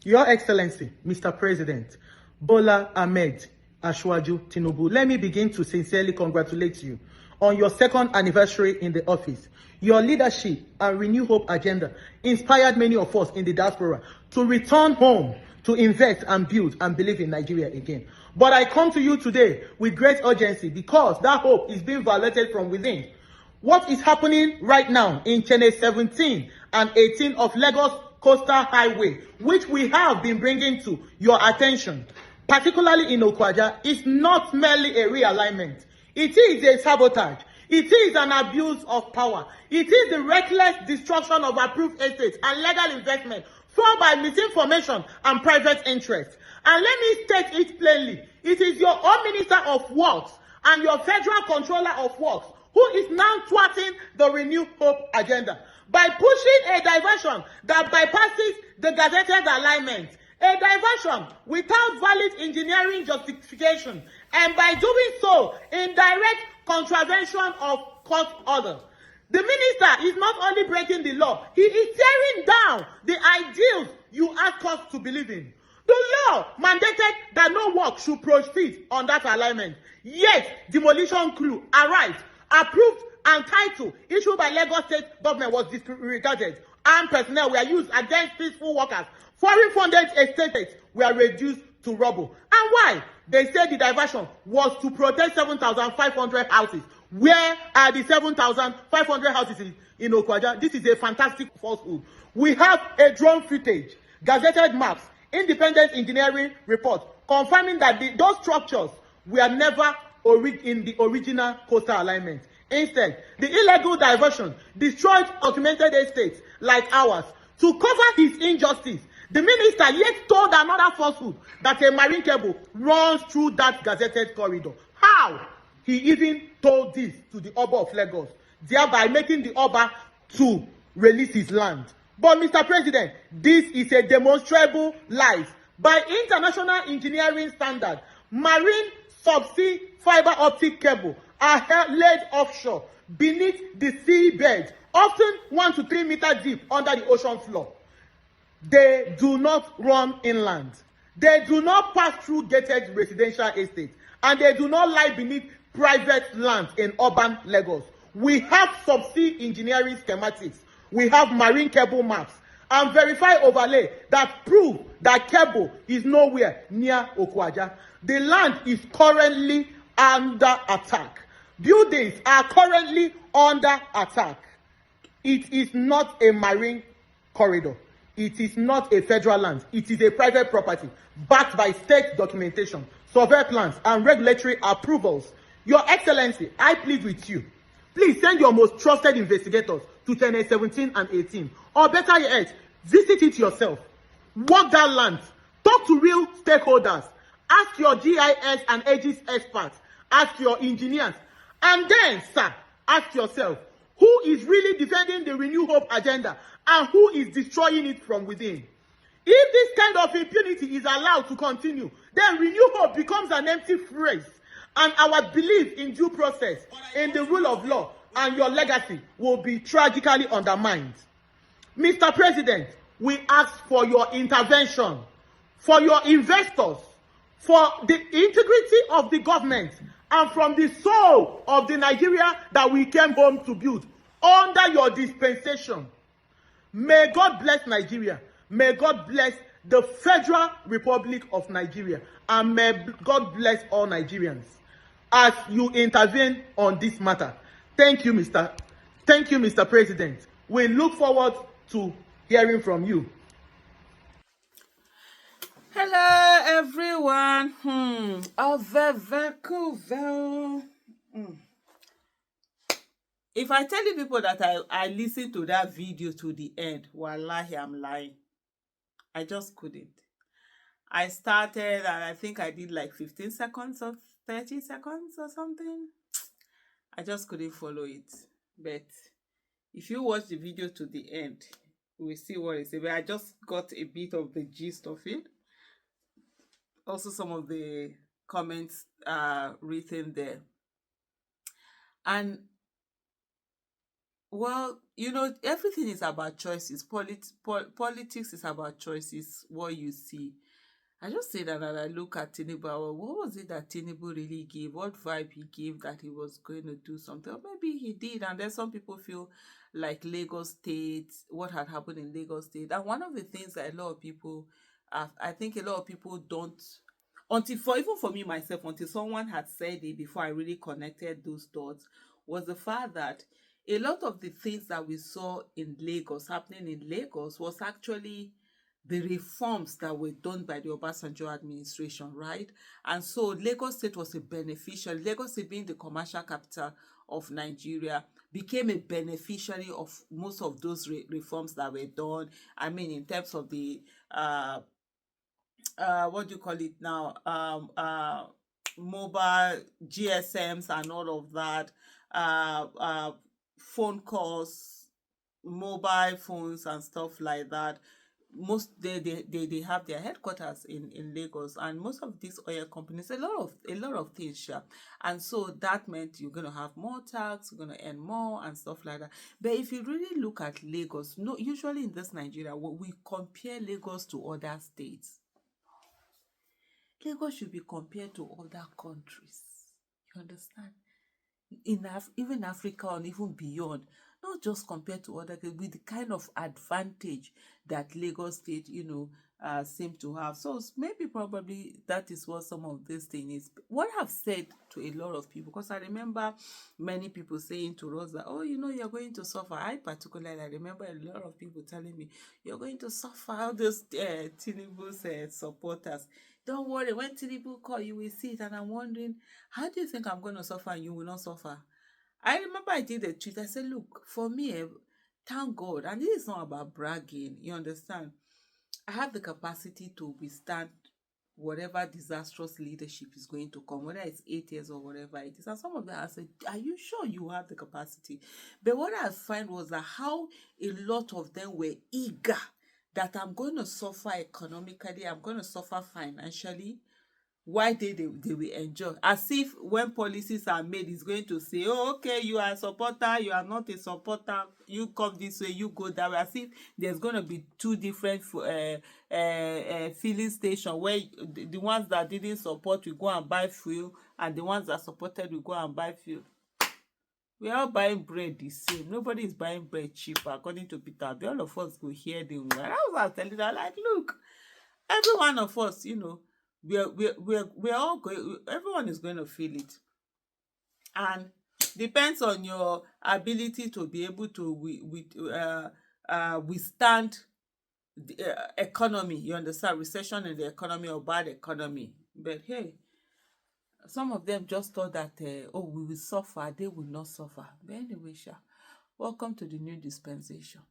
Your Excellency, Mr. President, Bola Ahmed Ashwaju Tinubu, let me begin to sincerely congratulate you on your second anniversary in the office. Your leadership and Renew Hope agenda inspired many of us in the diaspora to return home, to invest and build and believe in Nigeria again. But I come to you today with great urgency because that hope is being violated from within. What is happening right now in Channel 17 and 18 of Lagos Coastal Highway, which we have been bringing to your attention, particularly in Okwaja, is not merely a realignment. It is a sabotage. It is an abuse of power. It is the reckless destruction of approved estates and legal investment fueled by misinformation and private interest. And let me state it plainly. It is your own Minister of Works and your Federal Controller of Works who is now thwarting the Renew Hope agenda by pushing a diversion that bypasses the gazetted alignment, a diversion without valid engineering justification, and by doing so in direct contravention of court order. The minister is not only breaking the law, he is tearing down the ideals you ask us to believe in. The law mandated that no work should proceed on that alignment. Yet, demolition crew arrived, approved and title issued by Lagos State government was disregarded. Armed personnel were used against peaceful workers. Foreign funded estates were reduced to rubble. And why? They said the diversion was to protect 7,500 houses. Where are the 7,500 houses in Okwaja? This is a fantastic falsehood. We have a drone footage, gazetted maps, independent engineering report confirming that those structures were never in the original coastal alignment. Instead, the illegal diversion destroyed documented estates like ours. To cover his injustice, the minister yet told another falsehood that a marine cable runs through that gazetted corridor. How? He even told this to the Oba of Lagos, thereby making the Oba to release his land. But Mr. President, this is a demonstrable lie. By international engineering standard, marine subsea fiber optic cable are laid offshore beneath the seabed, often 1 to 3 meters deep under the ocean floor. They do not run inland. They do not pass through gated residential estates, and they do not lie beneath private land in urban Lagos. We have subsea engineering schematics. We have marine cable maps and verified overlay that prove that cable is nowhere near Okwaja. The land is currently under attack. Buildings are currently under attack. It is not a marine corridor. It is not a federal land. It is a private property backed by state documentation, survey plans, and regulatory approvals. Your Excellency, I plead with you. Please send your most trusted investigators to Channel 17 and 18. Or better yet, visit it yourself. Walk that land. Talk to real stakeholders. Ask your GIS and Aegis experts. Ask your engineers. And then, sir, ask yourself, who is really defending the Renew Hope agenda and who is destroying it from within? If this kind of impunity is allowed to continue, then Renew Hope becomes an empty phrase, and our belief in due process, in the rule of law, and your legacy will be tragically undermined. Mr. President, we ask for your intervention, for your investors, for the integrity of the government, and from the soul of the Nigeria that we came home to build under your dispensation. May God bless Nigeria. May God bless the Federal Republic of Nigeria. And may God bless all Nigerians as you intervene on this matter. Thank you, Mr. President. We look forward to hearing from you. Hello, everyone. If I tell you people that I listened to that video to the end, wallahi, I'm lying. I just couldn't. I started and I think I did like 15 seconds or 30 seconds or something. I just couldn't follow it. But if you watch the video to the end, you will see what it is. But I just got a bit of the gist of it. Also, some of the comments are written there. And Well, everything is about choices. Politics is about choices, what you see. I just say that and I look at Tinubu. What was it that Tinubu really gave? What vibe he gave that he was going to do something? Or maybe he did. And then some people feel like Lagos State, what had happened in Lagos State. And one of the things that a lot of people, I think a lot of people don't, even for me myself, until someone had said it before I really connected those dots, was the fact that a lot of the things that we saw in Lagos, happening in Lagos, was actually the reforms that were done by the Obasanjo administration, right? And so Lagos State was a beneficiary. Lagos State, being the commercial capital of Nigeria, became a beneficiary of most of those reforms that were done. I mean, in terms of the what do you call it now? Mobile GSMs and all of that, phone calls, mobile phones and stuff like that. Most they have their headquarters in Lagos, and most of these oil companies, a lot of things, sure. And so that meant you're gonna have more tax, you're gonna earn more and stuff like that. But if you really look at Lagos, no, usually in this Nigeria, when we compare Lagos to other states, Lagos should be compared to other countries. You understand? Even Africa and even beyond, not just compared to other countries, with the kind of advantage that Lagos State, seem to have. So maybe probably that is what some of this thing is. What I've said to a lot of people, because I remember many people saying to us that, oh, you're going to suffer. I particularly, I remember a lot of people telling me, you're going to suffer. All those Tinubu's supporters. Don't worry, when Tinubu call, you will see it. And I'm wondering, how do you think I'm going to suffer and you will not suffer? I remember I did a tweet. I said, look, for me, thank God. And this is not about bragging. You understand? I have the capacity to withstand whatever disastrous leadership is going to come, whether it's 8 years or whatever it is. And some of them, I said, are you sure you have the capacity? But what I find was that how a lot of them were eager that I'm going to suffer economically, I'm going to suffer financially. Why they will enjoy, as if when policies are made, it's going to say, oh, okay, you are a supporter, you are not a supporter, you come this way, you go that way, as if there's going to be two different filling station where the ones that didn't support will go and buy fuel, and the ones that supported will go and buy fuel. We are all buying bread the same. Nobody is buying bread cheaper, according to Peter Obi. All of us go hear the word. I was telling her, like, look, every one of us, we're all going, everyone is going to feel it. And depends on your ability to be able to withstand the economy. You understand? Recession in the economy or bad economy. But hey, some of them just thought that, oh, we will suffer, they will not suffer. But anyway, welcome to the new dispensation.